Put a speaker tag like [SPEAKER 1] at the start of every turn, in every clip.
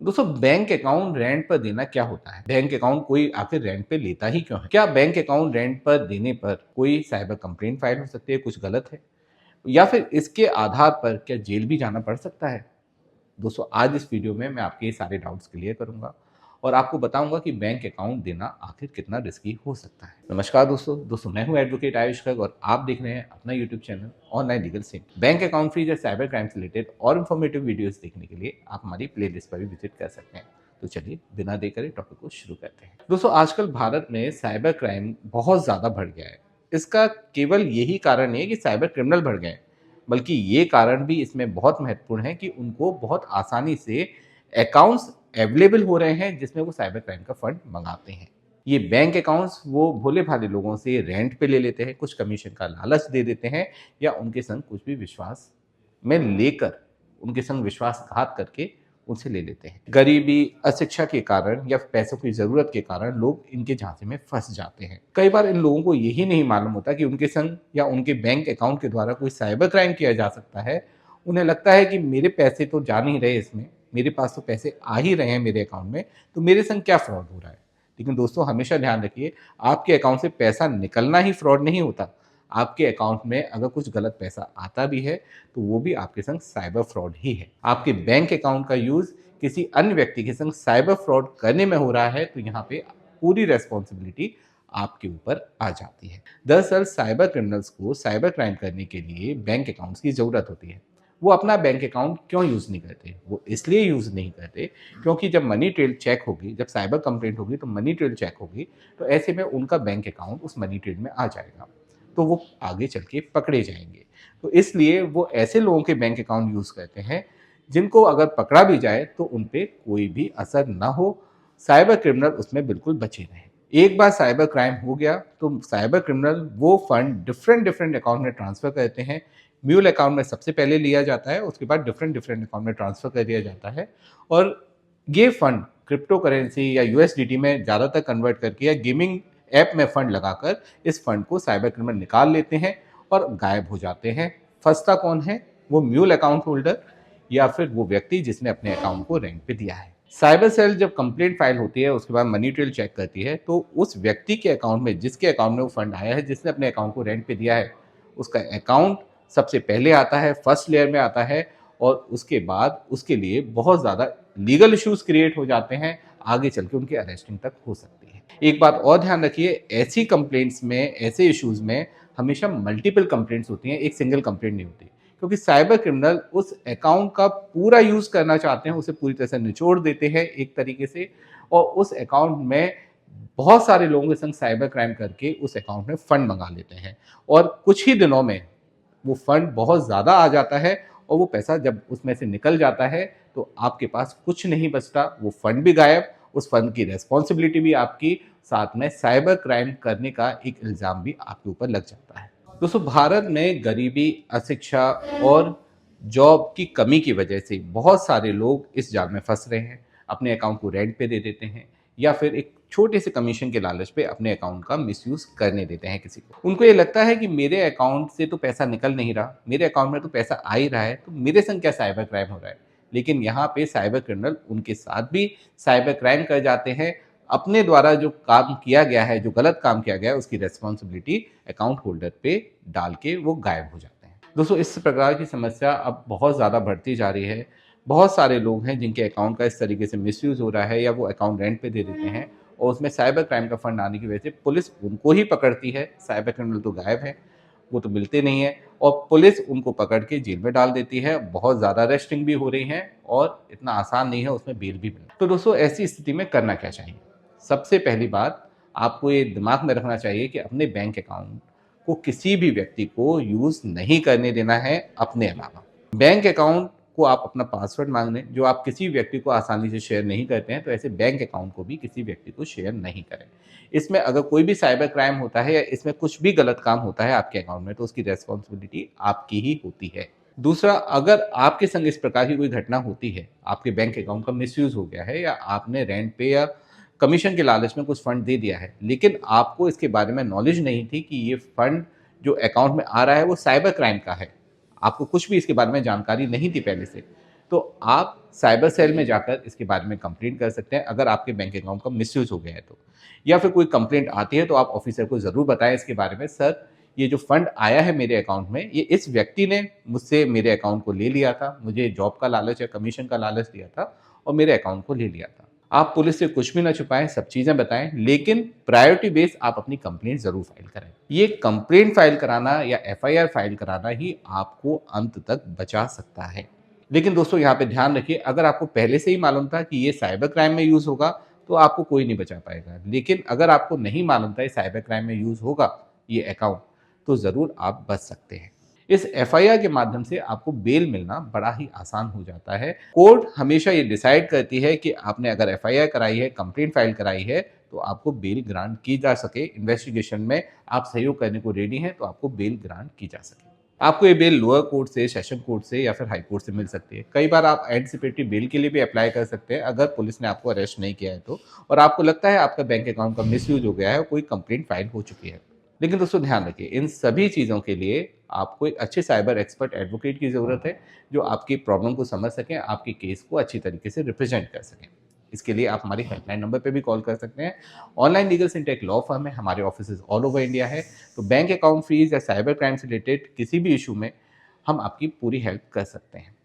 [SPEAKER 1] दोस्तों bank account rent पर देना क्या होता है? बैंक अकाउंट कोई आखिर रेंट पे लेता ही क्यों है? क्या बैंक अकाउंट रेंट पर देने पर कोई साइबर कंप्लेंट फाइल हो सकती है, कुछ गलत है? या फिर इसके आधार पर क्या जेल भी जाना पड़ सकता है? दोस्तों आज इस वीडियो में मैं आपके ये सारे डाउट्स क्लियर करूंगा और आपको बताऊंगा कि बैंक अकाउंट देना आखिर कितना रिस्की हो सकता है। नमस्कार दोस्तों मैं हूं एडवोकेट आयुष गर्ग और आप देख रहे हैं अपना YouTube channel online legal Singh. Bank account free या साइबर क्राइम से रिलेटेड और इन्फॉर्मेटिव वीडियोस देखने के लिए आप हमारी प्लेलिस्ट पर भी विजिट कर सकते हैं। तो चलिए बिना देर करे टॉपिक को शुरू करते हैं। दोस्तों आजकल भारत में साइबर क्राइम बहुत ज़्यादा बढ़ गया है। इसका केवल यही कारण नहीं है कि साइबर क्रिमिनल बढ़ गए हैं, बल्कि ये कारण भी इसमें बहुत महत्वपूर्ण है कि उनको बहुत आसानी से अकाउंट्स अवेलेबल हो रहे हैं जिसमें वो साइबर क्राइम का फंड मंगाते हैं। ये बैंक अकाउंट्स वो भोले भाले लोगों से रेंट पे ले लेते हैं, कुछ कमीशन का लालच दे देते हैं या उनके संग कुछ भी विश्वास में लेकर उनके संग विश्वासघात करके उनसे ले लेते हैं। गरीबी, अशिक्षा के कारण या पैसों की जरूरत के कारण लोग इनके झांसे में फंस जाते हैं। कई बार इन लोगों को यही नहीं मालूम होता कि उनके संग या उनके बैंक अकाउंट के द्वारा कोई साइबर क्राइम किया जा सकता है। उन्हें लगता है कि मेरे पैसे तो जा नहीं रहे इसमें, मेरे पास तो पैसे आ ही रहे हैं मेरे अकाउंट में, तो मेरे संग क्या फ्रॉड हो रहा है। लेकिन दोस्तों हमेशा ध्यान रखिए, आपके अकाउंट से पैसा निकलना ही फ्रॉड नहीं होता। आपके अकाउंट में अगर कुछ गलत पैसा आता भी है तो वो भी आपके संग साइबर फ्रॉड ही है। आपके बैंक अकाउंट का यूज किसी अन्य व्यक्ति के संग साइबर फ्रॉड करने में हो रहा है तो यहाँ पे पूरी रेस्पॉन्सिबिलिटी आपके ऊपर आ जाती है। दरअसल साइबर क्रिमिनल्स को साइबर क्राइम करने के लिए बैंक अकाउंट्स की जरूरत होती है। वो अपना बैंक अकाउंट क्यों यूज नहीं करते? वो इसलिए यूज नहीं करते क्योंकि जब मनी ट्रेल चेक होगी, जब साइबर कंप्लेंट होगी तो मनी ट्रेल चेक होगी, तो ऐसे में उनका बैंक अकाउंट उस मनी ट्रेल में आ जाएगा, तो वो आगे चल के पकड़े जाएंगे। तो इसलिए वो ऐसे लोगों के बैंक अकाउंट यूज करते हैं जिनको अगर पकड़ा भी जाए तो उन पे कोई भी असर ना हो, साइबर क्रिमिनल उसमें बिल्कुल बचे रहें। एक बार साइबर क्राइम हो गया तो साइबर क्रिमिनल वो फंड डिफरेंट डिफरेंट अकाउंट में ट्रांसफर करते हैं। म्यूल अकाउंट में सबसे पहले लिया जाता है, उसके बाद डिफरेंट डिफरेंट अकाउंट में ट्रांसफर कर दिया जाता है और ये फंड क्रिप्टो करेंसी या यूएसडीटी में ज़्यादातर कन्वर्ट करके या गेमिंग ऐप में फंड लगाकर इस फंड को साइबर क्रिमिनल निकाल लेते हैं और गायब हो जाते हैं। फंसता कौन है? वो म्यूल अकाउंट होल्डर या फिर वो व्यक्ति जिसने अपने अकाउंट को रेंट पे दिया है। साइबर सेल जब कंप्लेंट फाइल होती है उसके बाद मनी ट्रेल चेक करती है तो उस व्यक्ति के अकाउंट में, जिसके अकाउंट में वो फंड आया है, जिसने अपने अकाउंट को रेंट पे दिया है, उसका अकाउंट सबसे पहले आता है, फर्स्ट लेयर में आता है और उसके बाद उसके लिए बहुत ज़्यादा लीगल इश्यूज क्रिएट हो जाते हैं, आगे चल के उनकी अरेस्टिंग तक हो सकती है। एक बात और ध्यान रखिए, ऐसी कंप्लेंट्स में, ऐसे इश्यूज में हमेशा मल्टीपल कंप्लेंट्स होती हैं, एक सिंगल कंप्लेंट नहीं होती, क्योंकि साइबर क्रिमिनल उस अकाउंट का पूरा यूज करना चाहते हैं, उसे पूरी तरह से निचोड़ देते हैं एक तरीके से, और उस अकाउंट में बहुत सारे लोगों के संग साइबर क्राइम करके उस अकाउंट में फंड मंगा लेते हैं और कुछ ही दिनों में वो फंड बहुत ज़्यादा आ जाता है और वो पैसा जब उसमें से निकल जाता है तो आपके पास कुछ नहीं बचता, वो फंड भी गायब, उस फंड की रेस्पॉन्सिबिलिटी भी आपकी, साथ में साइबर क्राइम करने का एक इल्ज़ाम भी आपके ऊपर लग जाता है। दोस्तों भारत में गरीबी, अशिक्षा और जॉब की कमी की वजह से बहुत सारे लोग इस जाल में फंस रहे हैं। अपने अकाउंट को रेंट पे दे देते हैं या फिर एक छोटे से कमीशन के लालच पे अपने अकाउंट का मिसयूज करने देते हैं किसी को। उनको ये लगता है कि मेरे अकाउंट से तो पैसा निकल नहीं रहा, मेरे अकाउंट में तो पैसा आ ही रहा है, तो मेरे संग क्या साइबर क्राइम हो रहा है। लेकिन यहाँ पे साइबर क्रिमिनल उनके साथ भी साइबर क्राइम कर जाते हैं। अपने द्वारा जो काम किया गया है, जो गलत काम किया गया है, उसकी रेस्पॉन्सिबिलिटी अकाउंट होल्डर पे डाल के वो गायब हो जाते हैं। दोस्तों इस प्रकार की समस्या अब बहुत ज़्यादा बढ़ती जा रही है। बहुत सारे लोग हैं जिनके अकाउंट का इस तरीके से मिसयूज हो रहा है या वो अकाउंट रेंट पे दे देते हैं और उसमें साइबर क्राइम का फंड आने की वजह से पुलिस उनको ही पकड़ती है। साइबर क्रिमिनल तो गायब है, वो तो मिलते नहीं है और पुलिस उनको पकड़ के जेल में डाल देती है। बहुत ज़्यादा अरेस्टिंग भी हो रही है और इतना आसान नहीं है उसमें बेल भी मिलना। तो दोस्तों ऐसी स्थिति में करना क्या चाहिए? सबसे पहली बात, आपको ये दिमाग में रखना चाहिए कि अपने बैंक अकाउंट को किसी भी व्यक्ति को यूज़ नहीं करने देना है अपने अलावा। बैंक अकाउंट को आप अपना पासवर्ड मांग लें, जो आप किसी व्यक्ति को आसानी से शेयर नहीं करते हैं, तो ऐसे बैंक अकाउंट को भी किसी व्यक्ति को शेयर नहीं करें। इसमें अगर कोई भी साइबर क्राइम होता है या इसमें कुछ भी गलत काम होता है आपके अकाउंट में, तो उसकी रेस्पॉन्सिबिलिटी आपकी ही होती है। दूसरा, अगर आपके संग इस प्रकार की कोई घटना होती है, आपके बैंक अकाउंट का मिसयूज हो गया है या आपने रेंट पे या कमीशन के लालच में कुछ फंड दे दिया है, लेकिन आपको इसके बारे में नॉलेज नहीं थी कि ये फंड जो अकाउंट में आ रहा है वो साइबर क्राइम का है, आपको कुछ भी इसके बारे में जानकारी नहीं थी पहले से, तो आप साइबर सेल में जाकर इसके बारे में कंप्लेंट कर सकते हैं अगर आपके बैंक अकाउंट का मिसयूज हो गया है तो। या फिर कोई कंप्लेंट आती है तो आप ऑफिसर को ज़रूर बताएं इसके बारे में, सर ये जो फंड आया है मेरे अकाउंट में, ये इस व्यक्ति ने मुझसे मेरे अकाउंट को ले लिया था, मुझे जॉब का लालच या कमीशन का लालच दिया था और मेरे अकाउंट को ले लिया था। आप पुलिस से कुछ भी ना छुपाएं, सब चीज़ें बताएं, लेकिन प्रायोरिटी बेस आप अपनी कंप्लेंट ज़रूर फाइल करें। ये कंप्लेंट फाइल कराना या एफआईआर फाइल कराना ही आपको अंत तक बचा सकता है। लेकिन दोस्तों यहाँ पे ध्यान रखिए, अगर आपको पहले से ही मालूम था कि ये साइबर क्राइम में यूज़ होगा तो आपको कोई नहीं बचा पाएगा। लेकिन अगर आपको नहीं मालूम था ये साइबर क्राइम में यूज़ होगा ये अकाउंट, तो ज़रूर आप बच सकते हैं। इस एफआईआर के माध्यम से आपको बेल मिलना बड़ा ही आसान हो जाता है। कोर्ट हमेशा ये डिसाइड करती है कि आपने अगर एफआईआर कराई है, कंप्लेंट फाइल कराई है, तो आपको बेल ग्रांट की जा सके। इन्वेस्टिगेशन में आप सहयोग करने को रेडी हैं तो आपको बेल ग्रांट की जा सके। आपको ये बेल लोअर कोर्ट से, सेशन कोर्ट से या फिर हाई कोर्ट से मिल सकती है। कई बार आप एंटिसिपेटरी बेल के लिए भी अप्लाई कर सकते हैं अगर पुलिस ने आपको अरेस्ट नहीं किया है तो, और आपको लगता है आपका बैंक अकाउंट का मिसयूज हो गया है और कोई कंप्लेंट फाइल हो चुकी है। लेकिन दोस्तों ध्यान रखिए, इन सभी चीज़ों के लिए आपको एक अच्छे साइबर एक्सपर्ट एडवोकेट की ज़रूरत है जो आपकी प्रॉब्लम को समझ सकें, आपके केस को अच्छी तरीके से रिप्रेजेंट कर सकें। इसके लिए आप हमारी हेल्पलाइन नंबर पे भी कॉल कर सकते हैं। ऑनलाइन लीगल सिंटेक लॉ फर्म है, हमारे ऑफिसेज ऑल ओवर इंडिया है। तो बैंक अकाउंट फीस या साइबर क्राइम से रिलेटेड किसी भी इशू में हम आपकी पूरी हेल्प कर सकते हैं।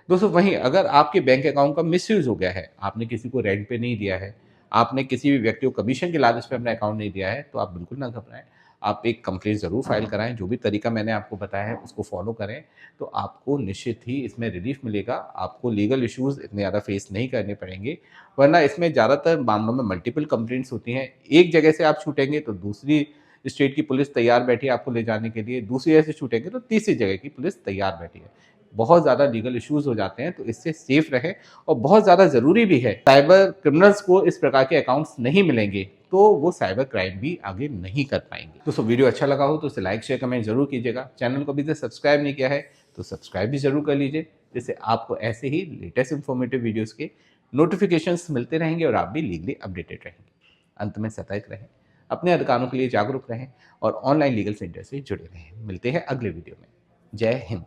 [SPEAKER 1] दोस्तों वहीं अगर आपके बैंक अकाउंट का मिसयूज हो गया है, आपने किसी को रेंट पे नहीं दिया है, आपने किसी भी व्यक्ति को कमीशन के लालच पे अपना अकाउंट नहीं दिया है, तो आप बिल्कुल ना घबराएं। आप एक कंप्लेंट ज़रूर फाइल कराएं, जो भी तरीका मैंने आपको बताया है उसको फॉलो करें, तो आपको निश्चित ही इसमें रिलीफ मिलेगा। आपको लीगल इश्यूज़ इतने ज़्यादा फेस नहीं करने पड़ेंगे, वरना इसमें ज़्यादातर मामलों में मल्टीपल कंप्लेंट्स होती हैं। एक जगह से आप छूटेंगे तो दूसरी स्टेट की पुलिस तैयार बैठी है आपको ले जाने के लिए, दूसरी जगह से छूटेंगे तो तीसरी जगह की पुलिस तैयार बैठी है। बहुत ज़्यादा लीगल इश्यूज़ हो जाते हैं, तो इससे सेफ रहें। और बहुत ज़्यादा ज़रूरी भी है, साइबर क्रिमिनल्स को इस प्रकार के अकाउंट्स नहीं मिलेंगे तो वो साइबर क्राइम भी आगे नहीं कर पाएंगे। दोस्तों वीडियो अच्छा लगा हो तो इसे लाइक शेयर कमेंट जरूर कीजिएगा। चैनल को अभी तक सब्सक्राइब नहीं किया है तो सब्सक्राइब भी जरूर कर लीजिए, जिससे आपको ऐसे ही लेटेस्ट इंफॉर्मेटिव वीडियोज़ के नोटिफिकेशंस मिलते रहेंगे और आप भी लीगली अपडेटेड रहेंगे। अंत में सतर्क रहें, अपने अधिकारों के लिए जागरूक रहें और ऑनलाइन लीगल सेंटर से जुड़े रहें। मिलते हैं अगले वीडियो में। जय हिंद।